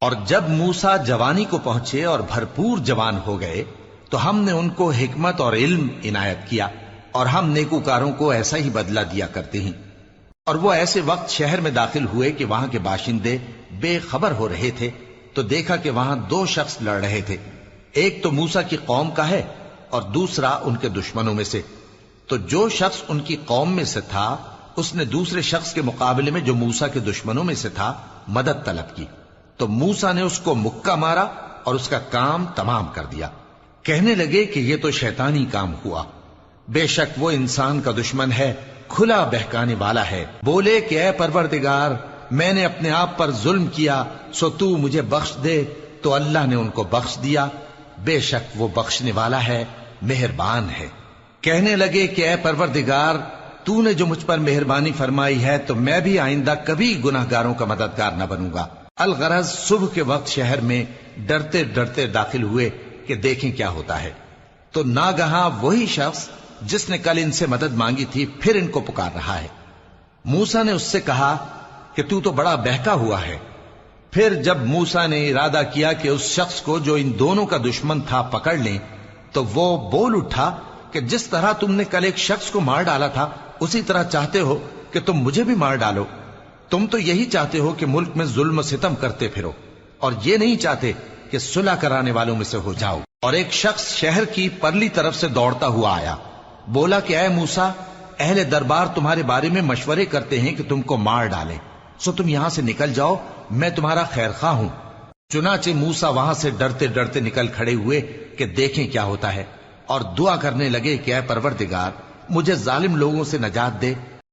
اور جب موسیٰ جوانی کو پہنچے اور بھرپور جوان ہو گئے تو ہم نے ان کو حکمت اور علم عنایت کیا، اور ہم نیکوکاروں کو ایسا ہی بدلہ دیا کرتے ہیں۔ اور وہ ایسے وقت شہر میں داخل ہوئے کہ وہاں کے باشندے بے خبر ہو رہے تھے، تو دیکھا کہ وہاں دو شخص لڑ رہے تھے، ایک تو موسیٰ کی قوم کا ہے اور دوسرا ان کے دشمنوں میں سے۔ تو جو شخص ان کی قوم میں سے تھا اس نے دوسرے شخص کے مقابلے میں جو موسیٰ کے دشمنوں میں سے تھا مدد طلب کی، تو موسیٰ نے اس کو مکہ مارا اور اس کا کام تمام کر دیا۔ کہنے لگے کہ یہ تو شیطانی کام ہوا، بے شک وہ انسان کا دشمن ہے، کھلا بہکانے والا ہے۔ بولے کہ اے پروردگار، میں نے اپنے آپ پر ظلم کیا، سو تو مجھے بخش دے، تو اللہ نے ان کو بخش دیا، بے شک وہ بخشنے والا ہے، مہربان ہے۔ کہنے لگے کہ اے پروردگار، تو نے جو مجھ پر مہربانی فرمائی ہے تو میں بھی آئندہ کبھی گناہ گاروں کا مددگار نہ بنوں گا۔ الغرض صبح کے وقت شہر میں ڈرتے ڈرتے داخل ہوئے کہ دیکھیں کیا ہوتا ہے، تو ناگہاں وہی شخص جس نے کل ان سے مدد مانگی تھی پھر ان کو پکار رہا ہے۔ موسیٰ نے اس سے کہا کہ تو بڑا بہکا ہوا ہے۔ پھر جب موسیٰ نے ارادہ کیا کہ اس شخص کو جو ان دونوں کا دشمن تھا پکڑ لیں، تو وہ بول اٹھا کہ جس طرح تم نے کل ایک شخص کو مار ڈالا تھا اسی طرح چاہتے ہو کہ تم مجھے بھی مار ڈالو۔ تم تو یہی چاہتے ہو کہ ملک میں ظلم و ستم کرتے پھرو، اور یہ نہیں چاہتے کہ صلح کرانے والوں میں سے ہو جاؤ۔ اور ایک شخص شہر کی پرلی طرف سے دوڑتا ہوا آیا، بولا کہ اے موسیٰ، اہل دربار تمہارے بارے میں مشورے کرتے ہیں کہ تم کو مار ڈالیں، سو تم یہاں سے نکل جاؤ، میں تمہارا خیر خواہ ہوں۔ چنانچہ موسیٰ وہاں سے ڈرتے ڈرتے نکل کھڑے ہوئے کہ دیکھیں کیا ہوتا ہے، اور دعا کرنے لگے کہ اے پروردگار، مجھے ظالم لوگوں سے نجات دے